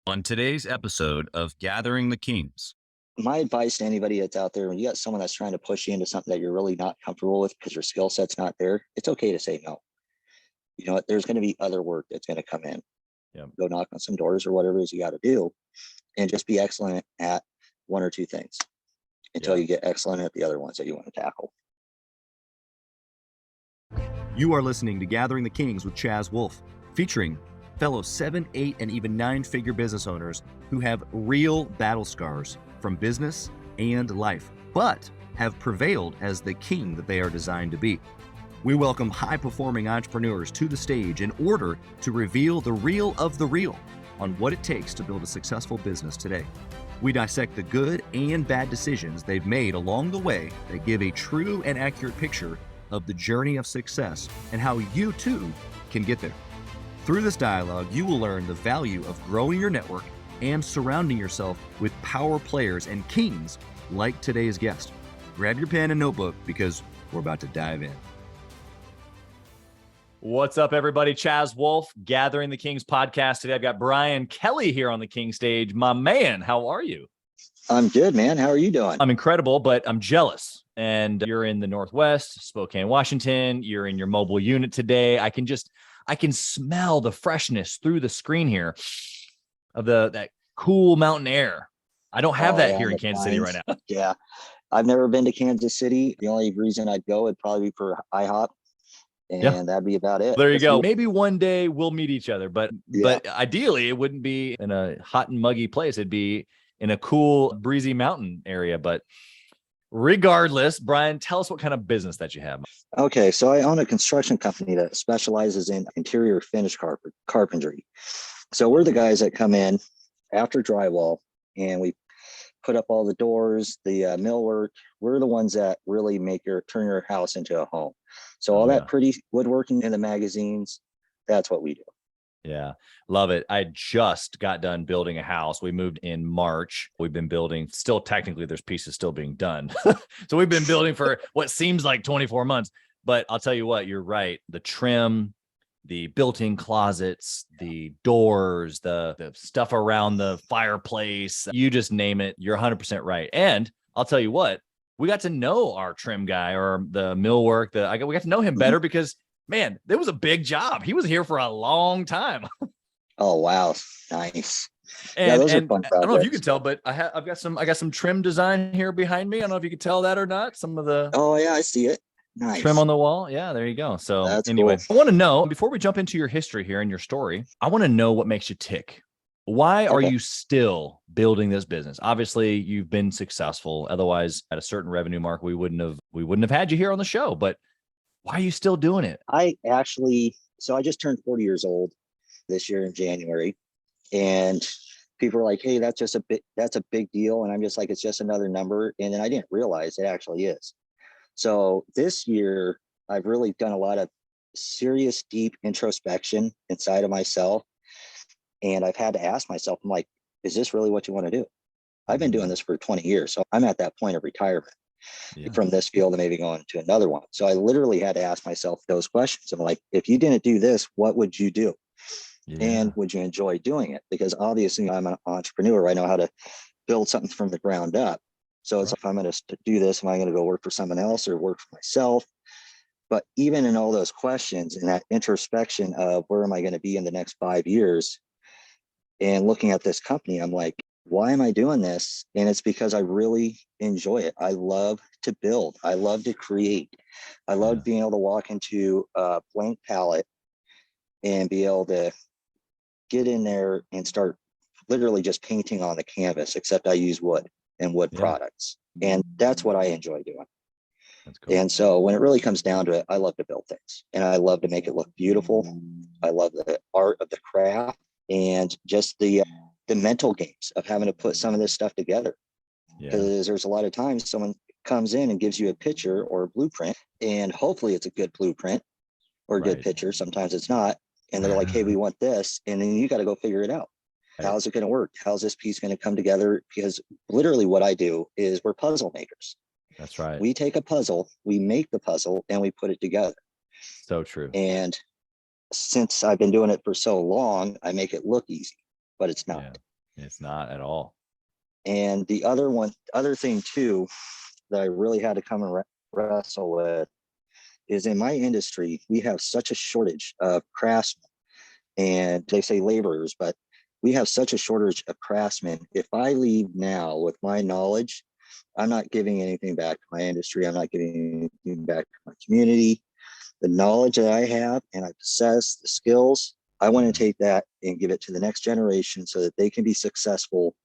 On today's episode of Gathering the Kings. My advice to anybody that's out there, when you got someone that's trying to push you into something that you're really not comfortable with because your skill set's not there, it's okay to say no. You know what? There's going to be other work that's going to come in. Yep. Go knock on some doors or whatever it is you got to do, and just be excellent at one or two things until you get excellent at the other ones that you want to tackle. You are listening to Gathering the Kings with Chaz Wolfe, featuring fellow 7, 8, and even 9-figure business owners who have real battle scars from business and life, but have prevailed as the king that they are designed to be. We welcome high-performing entrepreneurs to the stage in order to reveal the real of the real on what it takes to build a successful business today. We dissect the good and bad decisions they've made along the way that give a true and accurate picture of the journey of success and how you too can get there. Through this dialogue, you will learn the value of growing your network and surrounding yourself with power players and kings like today's guest. Grab your pen and notebook because we're about to dive in. What's up, everybody? Chaz Wolfe, Gathering the Kings podcast. Today, I've got Brian Kelley here on the King stage. My man, how are you? I'm good, man. How are you doing? I'm incredible, but I'm jealous. And you're in the Northwest, Spokane, Washington. You're in your mobile unit today. I can smell the freshness through the screen here of that cool mountain air. I don't have that here in Kansas City right now. Yeah. I've never been to Kansas City. The only reason I'd go would probably be for IHOP. And that'd be about it. There you go. Maybe one day we'll meet each other, but ideally it wouldn't be in a hot and muggy place. It'd be in a cool, breezy mountain area. But regardless, Brian, tell us what kind of business that you have. Okay, so I own a construction company that specializes in interior finish carpentry. So we're the guys that come in after drywall and we put up all the doors, the millwork. We're the ones that really turn your house into a home. So all that pretty woodworking in the magazines, that's what we do. Yeah, love it. I just got done building a house. We moved in March. We've been building, still technically there's pieces still being done. So we've been building for what seems like 24 months. But I'll tell you what, you're right. The trim, the built-in closets, the doors, the stuff around the fireplace, you just name it. You're 100% right. And I'll tell you what, we got to know our trim guy or the millwork. We got to know him better because, man, there was a big job. He was here for a long time. Oh, wow. Nice. And those are fun projects. I don't know if you can tell, but I got some trim design here behind me. I don't know if you can tell that or not. Some of the I see it. Nice. Trim on the wall. Yeah, there you go. So that's anyway, cool. I want to know, before we jump into your history here and your story, I want to know what makes you tick. Why are you still building this business? Obviously, you've been successful. Otherwise, at a certain revenue mark, we wouldn't have had you here on the show. But why are you still doing it? I just turned 40 years old this year in January, and people are like, "Hey, that's a big deal," and I'm just like, "It's just another number." And then I didn't realize it actually is. So this year, I've really done a lot of serious, deep introspection inside of myself. And I've had to ask myself, I'm like, is this really what you want to do? I've been doing this for 20 years. So I'm at that point of retirement from this field and maybe going to another one. So I literally had to ask myself those questions. I'm like, if you didn't do this, what would you do? And would you enjoy doing it? Because obviously I'm an entrepreneur. I know how to build something from the ground up. So it's if I'm going to do this, am I going to go work for someone else or work for myself? But even in all those questions and that introspection of where am I going to be in the next 5 years and looking at this company, I'm like, why am I doing this? And it's because I really enjoy it. I love to build. I love to create. I love being able to walk into a blank palette and be able to get in there and start literally just painting on the canvas, except I use wood and wood products. And that's what I enjoy doing. That's cool. And so when it really comes down to it, I love to build things and I love to make it look beautiful. I love the art of the craft and just the mental games of having to put some of this stuff together. Because there's a lot of times someone comes in and gives you a picture or a blueprint, and hopefully it's a good blueprint or a good picture. Sometimes it's not. And they're like, hey, we want this. And then you got to go figure it out. How's it going to work? How's this piece going to come together? Because literally what I do is we're puzzle makers. That's right. We take a puzzle, we make the puzzle, and we put it together. So true. And since I've been doing it for so long, I make it look easy, but it's not. It's not at all. And the other thing too, that I really had to come and wrestle with is in my industry, we have such a shortage of craftsmen, and they say laborers, but we have such a shortage of craftsmen. If I leave now with my knowledge, I'm not giving anything back to my industry. I'm not giving anything back to my community. The knowledge that I have and I possess, the skills, I want to take that and give it to the next generation so that they can be successful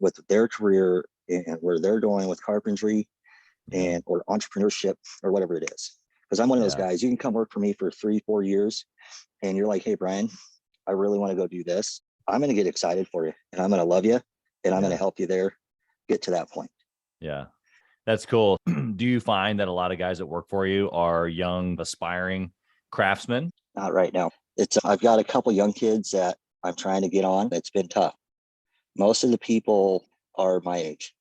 with their career and where they're going with carpentry and or entrepreneurship or whatever it is. Because I'm one of those guys, you can come work for me for 3-4 years and you're like, hey, Brian, I really want to go do this. I'm going to get excited for you and I'm going to love you and I'm going to help you there get to that point. Yeah, that's cool. Do you find that a lot of guys that work for you are young, aspiring craftsmen? Not right now. I've got a couple young kids that I'm trying to get on. It's been tough. Most of the people are my age.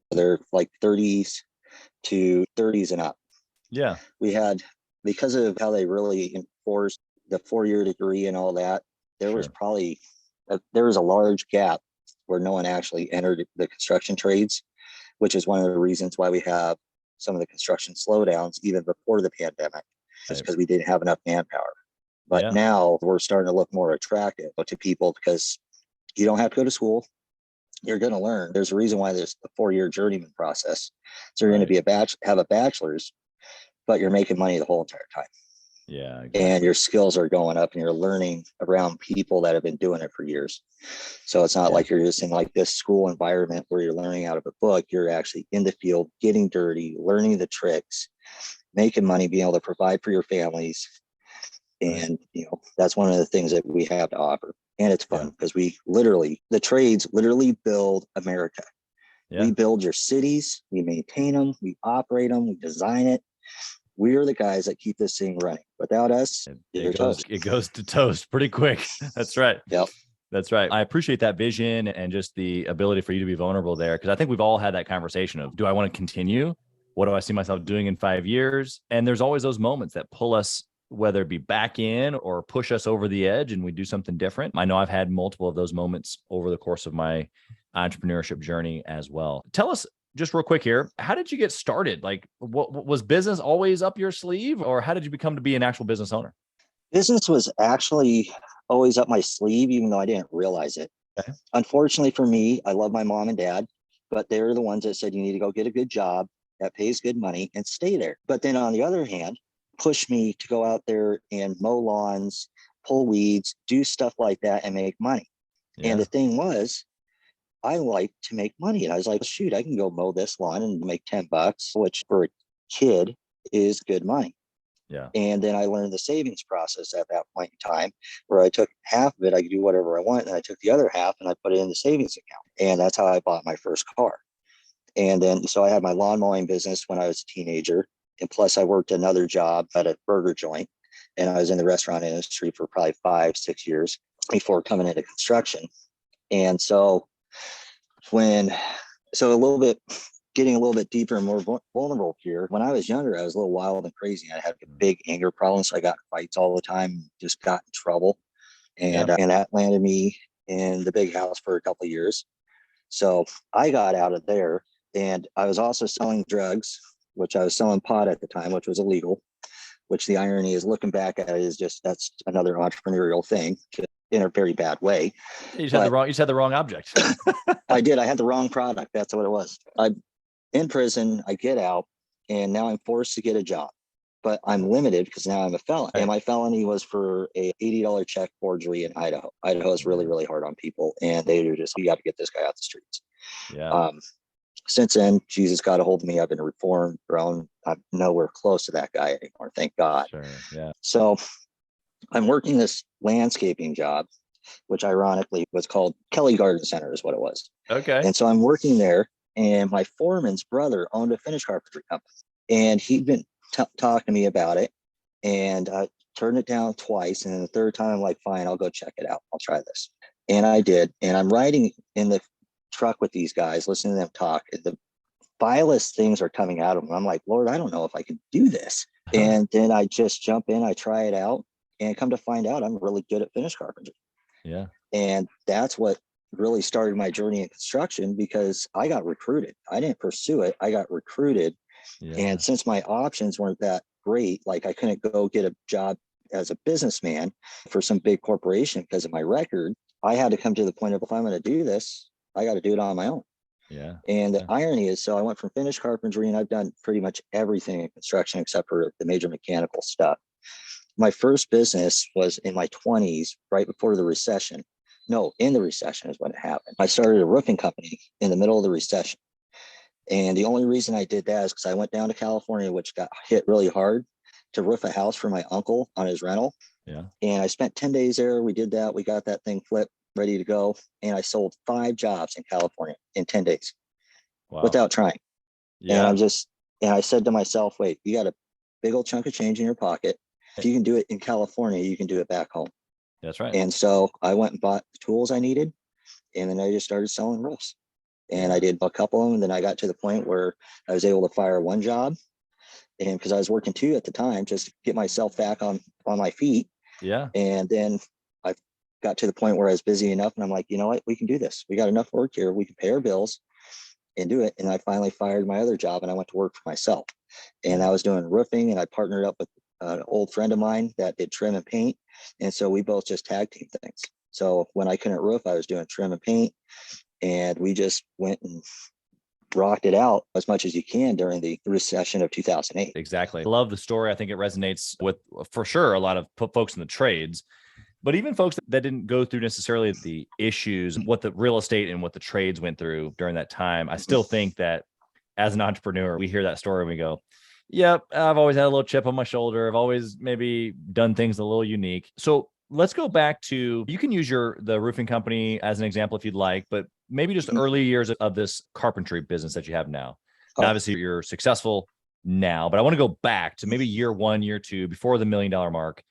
They're like 30s to 30s and up. Yeah. We had, because of how they really enforced the 4-year degree and all that, there was probably, there was a large gap where no one actually entered the construction trades, which is one of the reasons why we have some of the construction slowdowns even before the pandemic, just because we didn't have enough manpower. But now we're starting to look more attractive to people because you don't have to go to school. You're going to learn. There's a reason why there's a 4-year journeyman process. So you're going to be have a bachelor's, but you're making money the whole entire time. Yeah. Exactly. And your skills are going up and you're learning around people that have been doing it for years. So it's not like you're just in like this school environment where you're learning out of a book. You're actually in the field, getting dirty, learning the tricks, making money, being able to provide for your families. And, you know, that's one of the things that we have to offer. And it's fun because the trades literally build America. We build your cities, we maintain them, we operate them, we design it. We are the guys that keep this thing running. Without us, it goes to toast pretty quick. That's right. Yep. That's right. I appreciate that vision and just the ability for you to be vulnerable there. Because I think we've all had that conversation of, do I want to continue? What do I see myself doing in 5 years? And there's always those moments that pull us, whether it be back in or push us over the edge and we do something different. I know I've had multiple of those moments over the course of my entrepreneurship journey as well. Tell us just real quick here, how did you get started? Like, what was business always up your sleeve, or how did you become to be an actual business owner? Business was actually always up my sleeve, even though I didn't realize it. Okay. Unfortunately for me, I love my mom and dad, but they're the ones that said, you need to go get a good job that pays good money and stay there. But then on the other hand, push me to go out there and mow lawns, pull weeds, do stuff like that and make money. And the thing was, I like to make money. And I was like, shoot, I can go mow this lawn and make $10, which for a kid is good money. Yeah. And then I learned the savings process at that point in time, where I took half of it, I could do whatever I want. And I took the other half and I put it in the savings account. And that's how I bought my first car. And then, so I had my lawn mowing business when I was a teenager. And plus I worked another job at a burger joint. And I was in the restaurant industry for probably 5-6 years before coming into construction. And so getting a little bit deeper and more vulnerable here. When I was younger, I was a little wild and crazy. I had a big anger problem. So I got in fights all the time, just got in trouble. And that landed me in the big house for a couple of years. So I got out of there, and I was also selling drugs, which I was selling pot at the time, which was illegal, which the irony is, looking back at it, is just, that's another entrepreneurial thing in a very bad way. You just had the wrong object. I did. I had the wrong product. That's what it was. I'm in prison. I get out, and now I'm forced to get a job, but I'm limited because now I'm a felon. And my felony was for a $80 check forgery in Idaho. Idaho is really, really hard on people, and they are just, you got to get this guy out the streets. Yeah. Since then, Jesus got a hold of me. I've been reformed, grown. I'm nowhere close to that guy anymore. Thank God. Sure. Yeah. So I'm working this landscaping job, which ironically was called Kelley Garden Center is what it was. Okay. And so I'm working there, and my foreman's brother owned a finished carpentry company, and he'd been talking to me about it, and I turned it down twice. And then the third time, I'm like, fine, I'll go check it out. I'll try this. And I did. And I'm riding in the truck with these guys, listening to them talk. The vilest things are coming out of them. I'm like, Lord, I don't know if I can do this. And then I just jump in, I try it out, and come to find out I'm really good at finished carpentry. Yeah. And that's what really started my journey in construction because I got recruited. I didn't pursue it. I got recruited. Yeah. And since my options weren't that great, like I couldn't go get a job as a businessman for some big corporation because of my record, I had to come to the point of, if I'm going to do this, I got to do it on my own. Yeah. And Yeah. the irony is, so I went from finished carpentry, and I've done pretty much everything in construction except for the major mechanical stuff. My first business was in my 20s, right before the recession. No, in the recession is when it happened. I started a roofing company in the middle of the recession. And the only reason I did that is because I went down to California, which got hit really hard, to roof a house for my uncle on his rental. Yeah. And I spent 10 days there. We did that. We got that thing flipped, ready to go. And I sold 5 jobs in California in 10 days without trying. Yeah. And I said to myself, wait, you got a big old chunk of change in your pocket. If you can do it in California, you can do it back home. That's right. And so I went and bought the tools I needed. And then I just started selling roofs. And I did a couple of them. And then I got to the point where I was able to fire one job. And because I was working 2 at the time, just to get myself back on my feet. Yeah. And then I got to the point where I was busy enough. And I'm like, you know what? We can do this. We got enough work here. We can pay our bills and do it. And I finally fired my other job and I went to work for myself. And I was doing roofing, and I partnered up with an old friend of mine that did trim and paint. And so we both just tag team things. So when I couldn't roof, I was doing trim and paint, and we just went and rocked it out as much as you can during the recession of 2008. Exactly. I love the story. I think it resonates with, for sure, a lot of folks in the trades, but even folks that didn't go through necessarily the issues, what the real estate and what the trades went through during that time. I still think that as an entrepreneur, we hear that story and we go, yep, I've always had a little chip on my shoulder. I've always maybe done things a little unique. So let's go back to, you can use the roofing company as an example if you'd like, but maybe just early years of this carpentry business that you have now. And obviously you're successful now, but I want to go back to maybe year 1, year 2, before the $1 million mark.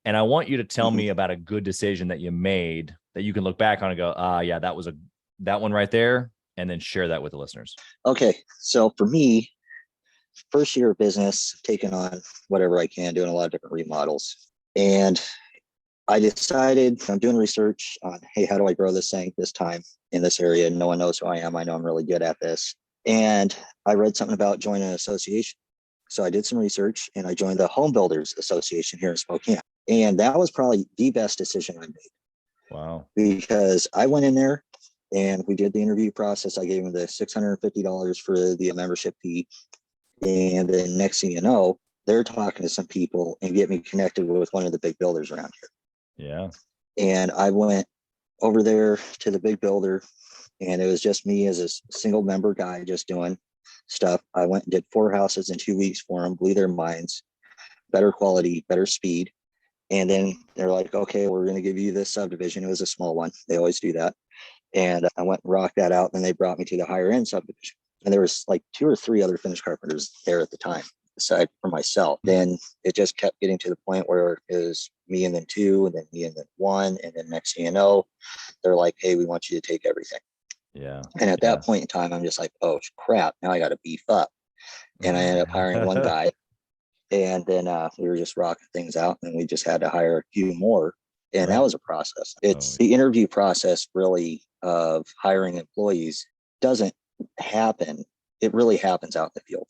And I want you to tell me about a good decision that you made that you can look back on and go, yeah, that one right there. And then share that with the listeners. Okay. So for me, first year of business, taking on whatever I can, doing a lot of different remodels. And I decided, I'm doing research on, hey, how do I grow this thing this time in this area? No one knows who I am. I know I'm really good at this. And I read something about joining an association. So I did some research and I joined the Home Builders Association here in Spokane. And that was probably the best decision I made. Wow. Because I went in there and we did the interview process. I gave them the $650 for the membership fee. And then next thing you know, they're talking to some people and get me connected with one of the big builders around here. Yeah. And I went over there to the big builder, and it was just me as a single member guy just doing stuff. I went and did 4 houses in 2 weeks for them, blew their minds, better quality, better speed. And then they're like, okay, we're going to give you this subdivision. It was a small one. They always do that. And I went and rocked that out. And they brought me to the higher end subdivision. And there was like 2 or 3 other finished carpenters there at the time, aside from myself. Then it just kept getting to the point where it was me and then 2, and then me and then 1. And then next thing you know, they're like, hey, we want you to take everything. Yeah. And at that point in time, I'm just like, oh, crap, now I got to beef up. And I ended up hiring one guy. And then we were just rocking things out, and we just had to hire a few more. And that was a process. It's the interview process really of hiring employees doesn't happen. It really happens out in the field.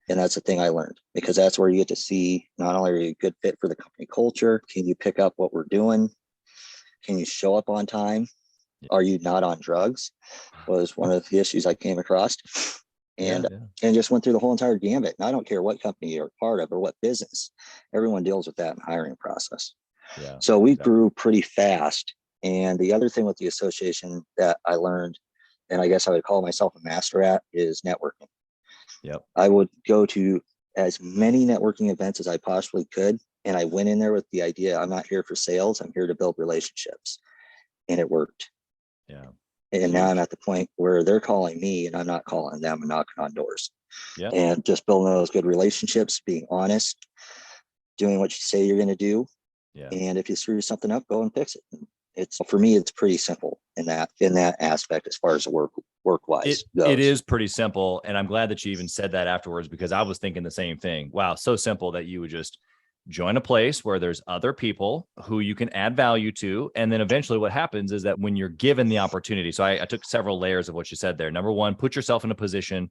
And that's the thing I learned, because that's where you get to see, not only are you a good fit for the company culture, can you pick up what we're doing? Can you show up on time? Are you not on drugs? Was one of the issues I came across. And just went through the whole entire gambit. And I don't care what company you're part of or what business, everyone deals with that in the hiring process. Yeah. So we grew pretty fast. And the other thing with the association that I learned, and I guess I would call myself a master at, is networking. Yep. I would go to as many networking events as I possibly could. And I went in there with the idea, I'm not here for sales, I'm here to build relationships. And it worked. Yeah. And now I'm at the point where they're calling me and I'm not calling them and knocking on doors. Yeah. And just building those good relationships, being honest, doing what you say you're going to do. Yeah. And if you screw something up, go and fix it. It's, for me, it's pretty simple in that aspect as far as work wise goes. It is pretty simple. And I'm glad that you even said that afterwards, because I was thinking the same thing. Wow, so simple that you would just join a place where there's other people who you can add value to. And then eventually what happens is that when you're given the opportunity, so I took several layers of what you said there. Number one, put yourself in a position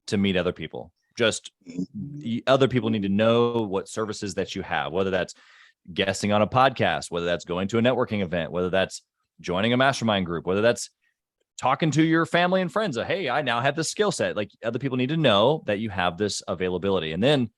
to meet other people. Just other people need to know what services that you have, whether that's guesting on a podcast, whether that's going to a networking event, whether that's joining a mastermind group, whether that's talking to your family and friends. Hey, I now have this skill set. Like, other people need to know that you have this availability. And then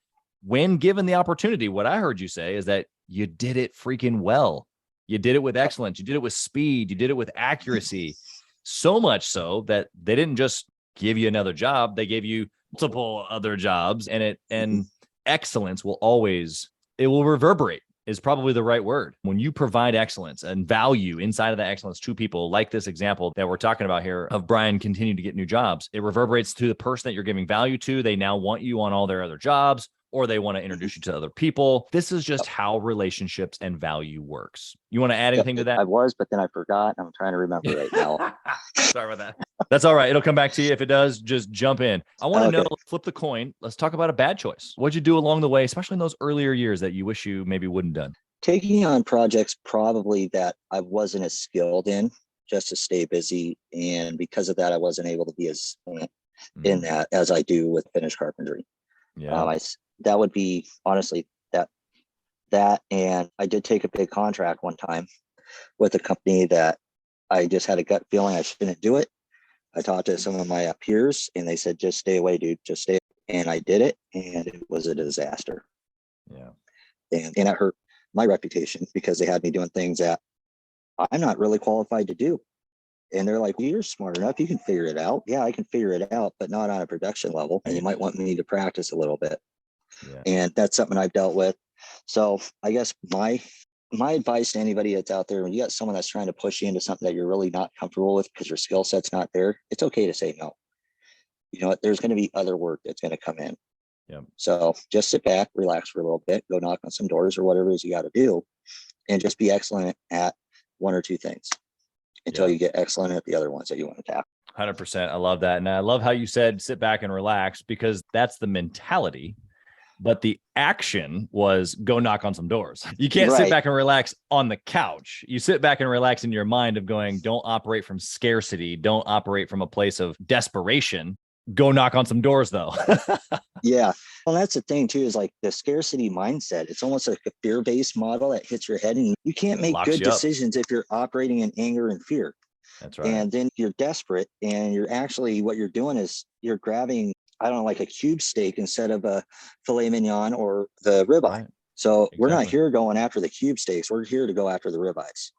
when given the opportunity, what I heard you say is that you did it freaking well. You did it with excellence. You did it with speed. You did it with accuracy. So much so that they didn't just give you another job. They gave you multiple other jobs, and excellence will reverberate is probably the right word. When you provide excellence and value inside of that excellence to people, like this example that we're talking about here of Brian continuing to get new jobs, it reverberates to the person that you're giving value to. They now want you on all their other jobs, or they want to introduce you to other people. This is just how relationships and value works. You want to add anything to that? I was, but then I forgot. I'm trying to remember right now. Sorry about that. That's all right. It'll come back to you. If it does, just jump in. I want to know, flip the coin. Let's talk about a bad choice. What'd you do along the way, especially in those earlier years that you wish you maybe wouldn't done? Taking on projects probably that I wasn't as skilled in, just to stay busy. And because of that, I wasn't able to be as in that as I do with finished carpentry. Yeah. That would be honestly that. And I did take a big contract one time with a company that I just had a gut feeling I shouldn't do it. I talked to some of my peers and they said, just stay away, dude, just stay. And I did it, and it was a disaster. Yeah. And it hurt my reputation because they had me doing things that I'm not really qualified to do. And they're like, well, you're smart enough. You can figure it out. Yeah, I can figure it out, but not on a production level. And you might want me to practice a little bit. Yeah. And that's something I've dealt with. So I guess my advice to anybody that's out there, when you got someone that's trying to push you into something that you're really not comfortable with because your skill set's not there, it's okay to say no. You know what? There's going to be other work that's going to come in. Yeah. So just sit back, relax for a little bit, go knock on some doors or whatever it is you got to do, and just be excellent at one or two things until you get excellent at the other ones that you want to tackle. 100%. I love that. And I love how you said, sit back and relax, because that's the mentality. But the action was go knock on some doors. You can't sit back and relax on the couch. You sit back and relax in your mind of going, don't operate from scarcity. Don't operate from a place of desperation. Go knock on some doors though. Yeah. Well, that's the thing too, is like the scarcity mindset. It's almost like a fear-based model that hits your head, and you can't make good decisions if you're operating in anger and fear. That's right. And then you're desperate, and you're actually, what you're doing is you're grabbing, I don't know, like a cube steak instead of a filet mignon or the ribeye. Right. So we're not here going after the cube steaks. We're here to go after the ribeyes.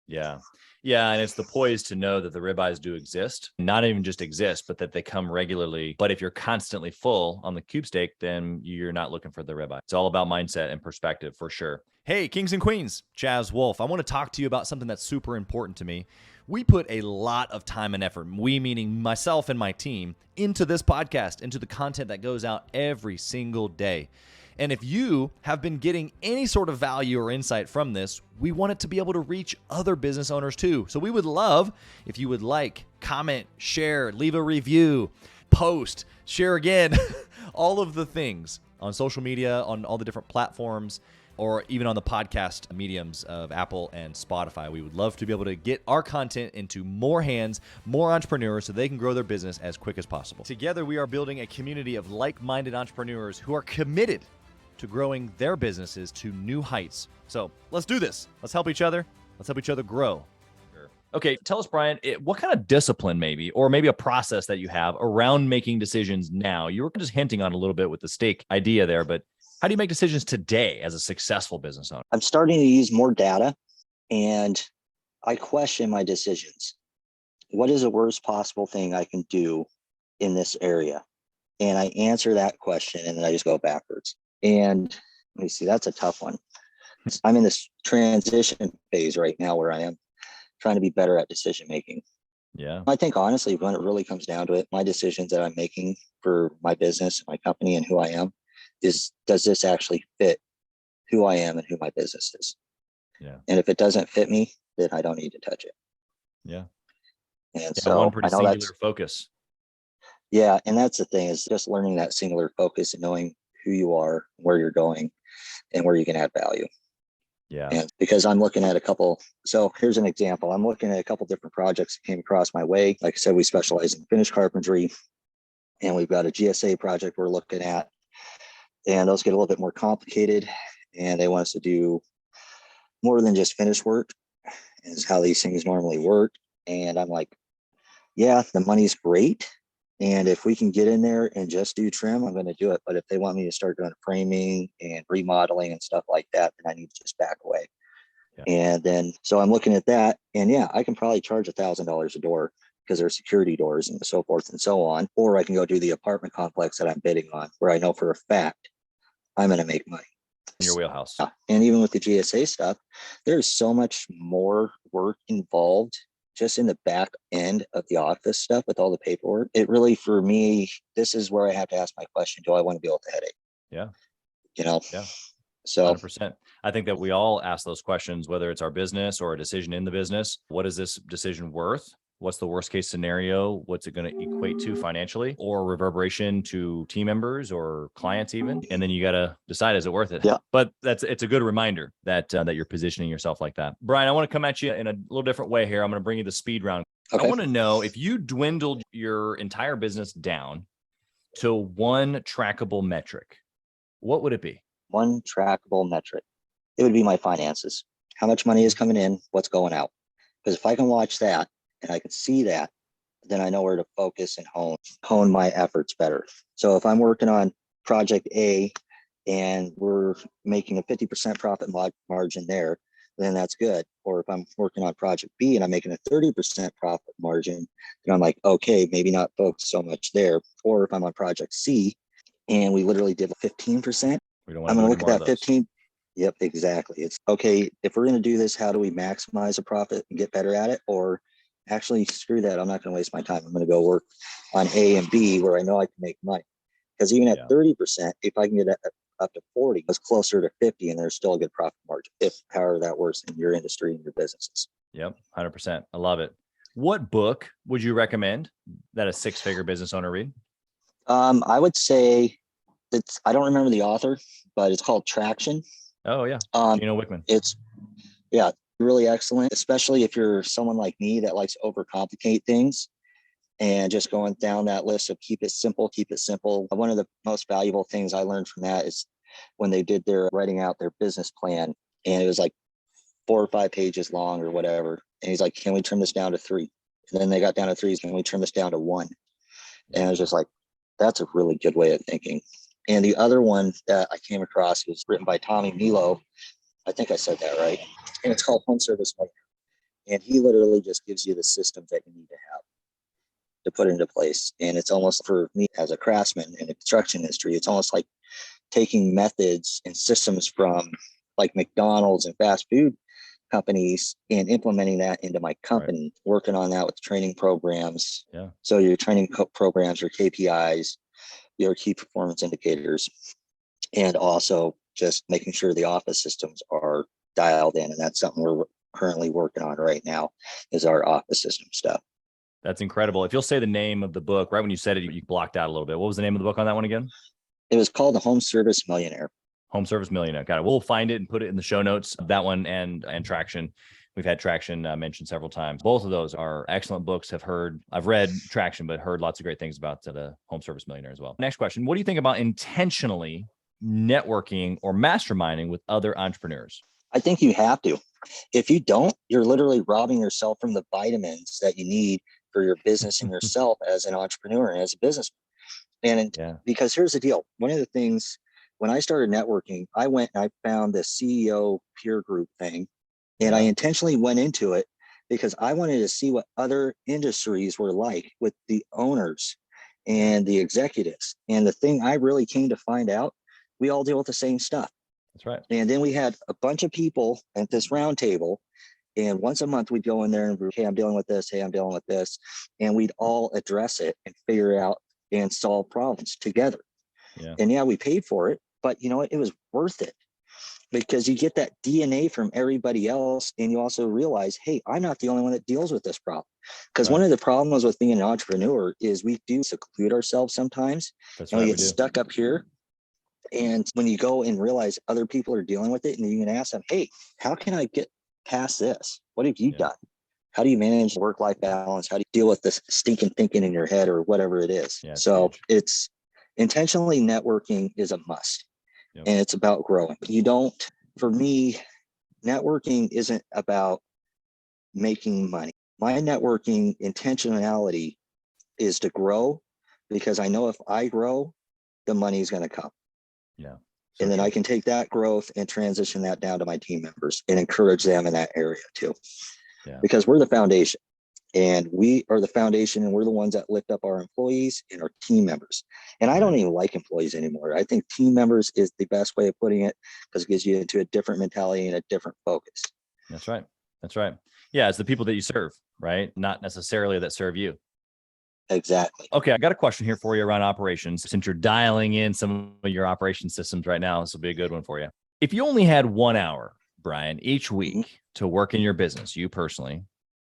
Yeah. Yeah. And it's the poise to know that the ribeyes do exist, not even just exist, but that they come regularly. But if you're constantly full on the cube steak, then you're not looking for the ribeye. It's all about mindset and perspective for sure. Hey, kings and queens, Chaz Wolfe. I want to talk to you about something that's super important to me. We put a lot of time and effort, we meaning myself and my team, into this podcast, into the content that goes out every single day. And if you have been getting any sort of value or insight from this, we want it to be able to reach other business owners too. So we would love if you would like, comment, share, leave a review, post, share again, all of the things on social media, on all the different platforms, or even on the podcast mediums of Apple and Spotify. We would love to be able to get our content into more hands, more entrepreneurs, so they can grow their business as quick as possible. Together, we are building a community of like-minded entrepreneurs who are committed to growing their businesses to new heights. So let's do this. Let's help each other. Let's help each other grow. Okay, tell us, Brian, what kind of discipline maybe, or maybe a process that you have around making decisions now? You were just hinting on a little bit with the steak idea there, but how do you make decisions today as a successful business owner? I'm starting to use more data, and I question my decisions. What is the worst possible thing I can do in this area? And I answer that question, and then I just go backwards. And let me see, that's a tough one. I'm in this transition phase right now where I am trying to be better at decision making. Yeah. I think honestly, when it really comes down to it, my decisions that I'm making for my business, my company, and who I am is, does this actually fit who I am and who my business is? Yeah. And if it doesn't fit me, then I don't need to touch it. Yeah. And so one pretty singular focus. Yeah. And that's the thing, is just learning that singular focus and knowing who you are, where you're going. and where you can add value. Yeah. And because I'm looking at a couple, so here's an example. I'm looking at a couple different projects that came across my way. Like I said, we specialize in finished carpentry, and we've got a GSA project we're looking at, and those get a little bit more complicated, and they want us to do more than just finish work, is how these things normally work. And I'm like, yeah, the money's great, and if we can get in there and just do trim, I'm going to do it. But if they want me to start doing framing and remodeling and stuff like that, then I need to just back away. Yeah. And then, so I'm looking at that, and yeah, I can probably charge $1,000 a door because they're security doors and so forth and so on. Or I can go do the apartment complex that I'm bidding on, where I know for a fact I'm going to make money. In your wheelhouse. And even with the GSA stuff, there's so much more work involved just in the back end of the office stuff with all the paperwork. It really, for me, this is where I have to ask my question: do I want to deal with the headache? Yeah. You know? Yeah. So 100%. I think that we all ask those questions, whether it's our business or a decision in the business. What is this decision worth? What's the worst case scenario? What's it going to equate to financially, or reverberation to team members or clients even? And then you got to decide, is it worth it? Yeah. But it's a good reminder that that you're positioning yourself like that. Brian, I want to come at you in a little different way here. I'm going to bring you the speed round. okay. I want to know, if you dwindled your entire business down to one trackable metric, what would it be? One trackable metric, it would be my finances. How much money is coming in, what's going out. Because if I can watch that and I can see that, then I know where to focus and hone my efforts better. So if I'm working on project A and we're making a 50% profit margin there, then that's good. Or if I'm working on project B and I'm making a 30% profit margin, then I'm like, okay, maybe not focus so much there. Or if I'm on project C and we literally did 15%, We don't I'm want going to to look at that 15. Yep, exactly. It's okay. If we're going to do this, how do we maximize a profit and get better at it? Or actually, screw that. I'm not going to waste my time. I'm going to go work on A and B where I know I can make money. Because even at 30%, if I can get up to 40, it's closer to 50, and there's still a good profit margin, if however that works in your industry and your businesses. Yep, 100%. I love it. What book would you recommend that a six-figure business owner read? I would say I don't remember the author, but it's called Traction. Oh yeah, Gino Wickman. It's really excellent, especially if you're someone like me that likes to overcomplicate things, and just going down that list of keep it simple, keep it simple. One of the most valuable things I learned from that is when they did their writing out their business plan, and it was like 4 or 5 pages long or whatever. And he's like, can we trim this down to 3? And then they got down to 3. Can we trim this down to 1? And I was just like, that's a really good way of thinking. And the other one that I came across was written by Tommy Milo. I think I said that right. And it's called Home Service Millionaire. And he literally just gives you the systems that you need to have to put into place. And it's almost, for me as a craftsman in the construction industry, it's almost like taking methods and systems from like McDonald's and fast food companies and implementing that into my company, working on that with training programs. Yeah. So your training programs, your KPIs, your key performance indicators, and also just making sure the office systems are dialed in. And that's something we're currently working on right now, is our office system stuff. That's incredible. If you'll say the name of the book, right when you said it, you blocked out a little bit. What was the name of the book on that one again? It was called The Home Service Millionaire. Home Service Millionaire. Got it. We'll find it and put it in the show notes. That one and Traction. We've had Traction mentioned several times. Both of those are excellent books. I've read Traction, but heard lots of great things about the Home Service Millionaire as well. Next question. What do you think about intentionally networking or masterminding with other entrepreneurs? I think you have to. If you don't, you're literally robbing yourself from the vitamins that you need for your business and yourself as an entrepreneur and as a businessman. And because here's the deal. One of the things, when I started networking, I went and I found the CEO peer group thing. And I intentionally went into it because I wanted to see what other industries were like with the owners and the executives. And the thing I really came to find out, we all deal with the same stuff. That's right. And then we had a bunch of people at this round table. And once a month we'd go in there and, hey, I'm dealing with this. Hey, I'm dealing with this. And we'd all address it and figure it out and solve problems together. Yeah. And we paid for it, but you know what? It was worth it. Because you get that DNA from everybody else, and you also realize, hey, I'm not the only one that deals with this problem. Because one of the problems with being an entrepreneur is we do seclude ourselves sometimes. That's and right, we get stuck up here. And when you go and realize other people are dealing with it, and you can ask them, hey, how can I get past this? What have you done? How do you manage work-life balance? How do you deal with this stinking thinking in your head or whatever it is? Yeah, so huge. it's intentionally networking is a must. Yep. And it's about growing. For me, networking isn't about making money. My networking intentionality is to grow, because I know if I grow, the money is going to come. Yeah. And then I can take that growth and transition that down to my team members and encourage them in that area too. Yeah. Because we're the foundation, and we are the foundation, and we're the ones that lift up our employees and our team members. And I don't even like employees anymore. I think team members is the best way of putting it, because it gives you into a different mentality and a different focus. That's right. That's right. Yeah. It's the people that you serve, right? Not necessarily that serve you. Exactly. Okay. I got a question here for you around operations. Since you're dialing in some of your operation systems right now, this will be a good one for you. If you only had 1 hour, Brian, each week to work in your business, you personally,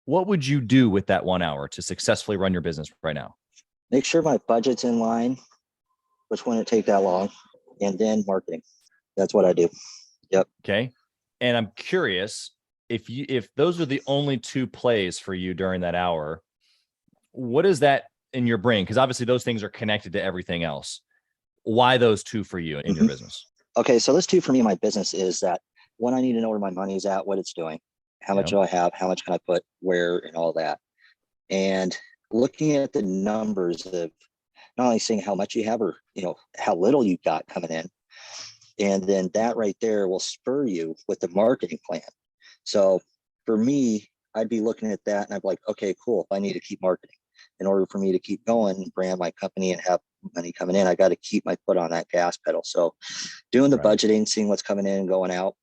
what would you do with that 1 hour to successfully run your business right now? Make sure my budget's in line, which wouldn't take that long, and then marketing. That's what I do. Yep. Okay. And I'm curious if those are the only two plays for you during that hour, what is that in your brain? Because obviously those things are connected to everything else. Why those two for you in your business? Okay. So those two for me in my business is that, one, I need to know where my money's at, what it's doing, how much do I have, how much can I put where, and all that. And looking at the numbers of not only seeing how much you have, or, how little you got coming in. And then that right there will spur you with the marketing plan. So for me, I'd be looking at that and I'd be like, okay, cool. If I need to keep marketing in order for me to keep going, brand my company and have money coming in, I got to keep my foot on that gas pedal. So doing the budgeting, seeing what's coming in and going out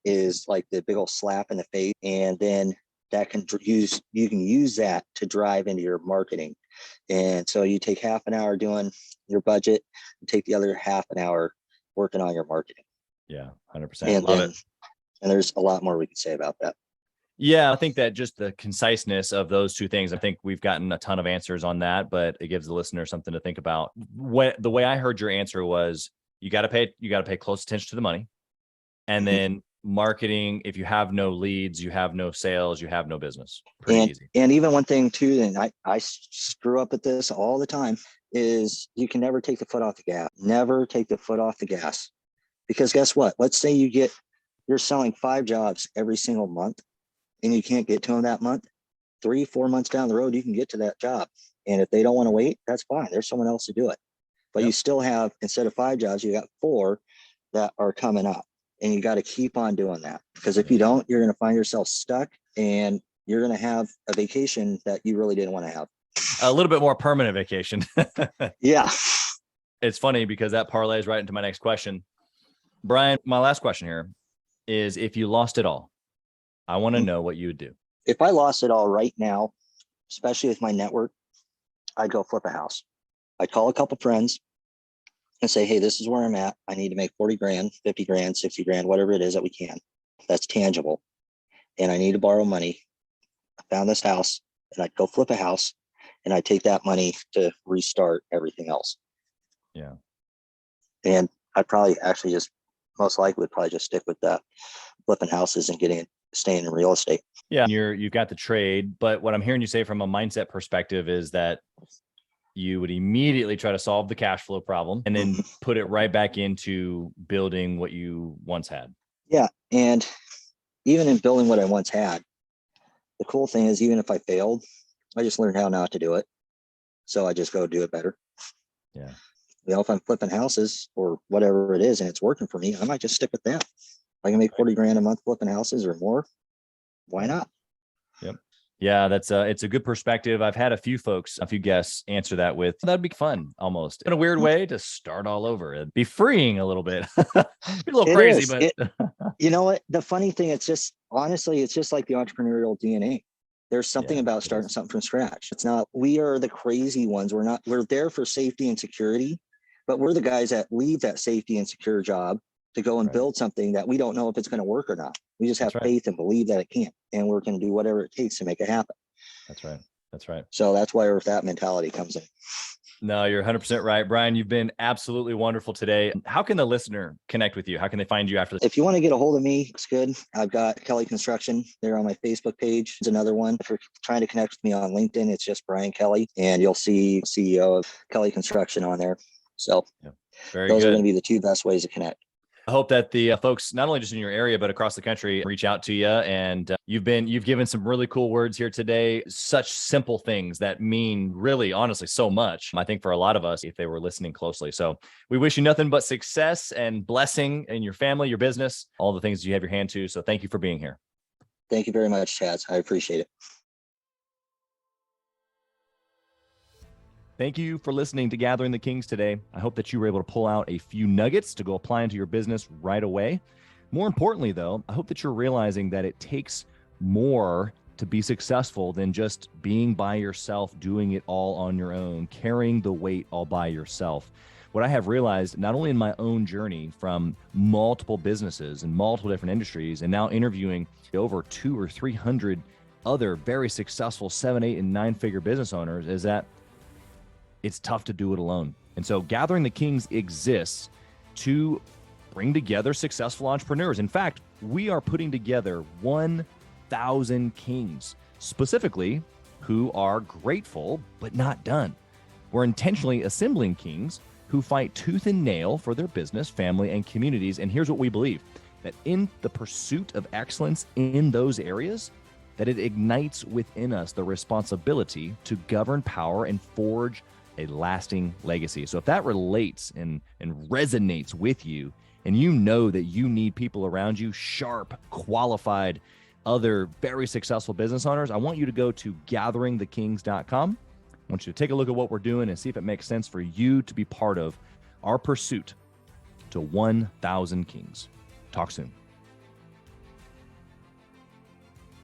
is like the big old slap in the face. And then you can use that to drive into your marketing. And so you take half an hour doing your budget and take the other half an hour working on your marketing. Yeah, 100%. Love it. And there's a lot more we can say about that. Yeah, I think that just the conciseness of those two things, I think we've gotten a ton of answers on that, but it gives the listener something to think about. The way I heard your answer was you got to pay close attention to the money. And then marketing, if you have no leads, you have no sales, you have no business. Pretty easy. And even one thing too, and I screw up at this all the time, is you can never take the foot off the gas. Never take the foot off the gas. Because guess what? Let's say you're selling 5 jobs every single month and you can't get to them that month. 3-4 months down the road, you can get to that job. And if they don't want to wait, that's fine. There's someone else to do it. But you still have, instead of 5 jobs, you got 4 that are coming up. And you got to keep on doing that, because if you don't, you're going to find yourself stuck and you're going to have a vacation that you really didn't want to have. A little bit more permanent vacation. Yeah. It's funny because that parlays right into my next question. Brian, my last question here is, if you lost it all, I want to know what you would do. If I lost it all right now, especially with my network, I'd go flip a house. I'd call a couple friends and say, hey, this is where I'm at. I need to make 40 grand, 50 grand, 60 grand, whatever it is that we can. That's tangible. And I need to borrow money. I found this house, and I'd go flip a house, and I'd take that money to restart everything else. Yeah. And I'd probably actually most likely would probably just stick with that, flipping houses and staying in real estate. Yeah. You've got the trade, but what I'm hearing you say from a mindset perspective is that you would immediately try to solve the cash flow problem and then put it right back into building what you once had. Yeah. And even in building what I once had, the cool thing is, even if I failed, I just learned how not to do it. So I just go do it better. Yeah. If I'm flipping houses or whatever it is and it's working for me, I might just stick with that. If I can make 40 grand a month flipping houses or more, why not? Yep. Yeah, it's a good perspective. I've had a few guests answer that with, that'd be fun almost in a weird way to start all over. It'd be freeing a little bit. Be a little crazy, but you know what? The funny thing, it's just like the entrepreneurial DNA. There's something about starting something from scratch. We are the crazy ones. We're there for safety and security, but we're the guys that leave that safety and secure job to go and build something that we don't know if it's going to work or not. We just have faith and believe that it can, and we're going to do whatever it takes to make it happen. That's right. That's right. So that's where that mentality comes in. No, you're 100% right. Brian, you've been absolutely wonderful today. How can the listener connect with you? How can they find you after this? If you want to get a hold of me, it's good. I've got Kelley Construction there on my Facebook page. It's another one. If you're trying to connect with me on LinkedIn, it's just Brian Kelley, and you'll see CEO of Kelley Construction on there. So Very those good. are going to be the two best ways to connect. I hope that the folks, not only just in your area, but across the country, reach out to you. And you've given some really cool words here today, such simple things that mean really, honestly, so much, I think, for a lot of us, if they were listening closely. So we wish you nothing but success and blessing in your family, your business, all the things you have your hand to. So thank you for being here. Thank you very much, Chaz. I appreciate it. Thank you for listening to Gathering the Kings today. I hope that you were able to pull out a few nuggets to go apply into your business right away. More importantly, though, I hope that you're realizing that it takes more to be successful than just being by yourself, doing it all on your own, carrying the weight all by yourself. What I have realized, not only in my own journey from multiple businesses and multiple different industries, and now interviewing over 200 or 300 other very successful 7, 8, and 9-figure business owners, is that it's tough to do it alone. And so Gathering the Kings exists to bring together successful entrepreneurs. In fact, we are putting together 1,000 kings, specifically who are grateful but not done. We're intentionally assembling kings who fight tooth and nail for their business, family, and communities. And here's what we believe, that in the pursuit of excellence in those areas, that it ignites within us the responsibility to govern power and forge a lasting legacy. So if that relates and resonates with you, and you know that you need people around you, sharp, qualified, other very successful business owners, I want you to go to gatheringthekings.com. I want you to take a look at what we're doing and see if it makes sense for you to be part of our pursuit to 1,000 kings. Talk soon.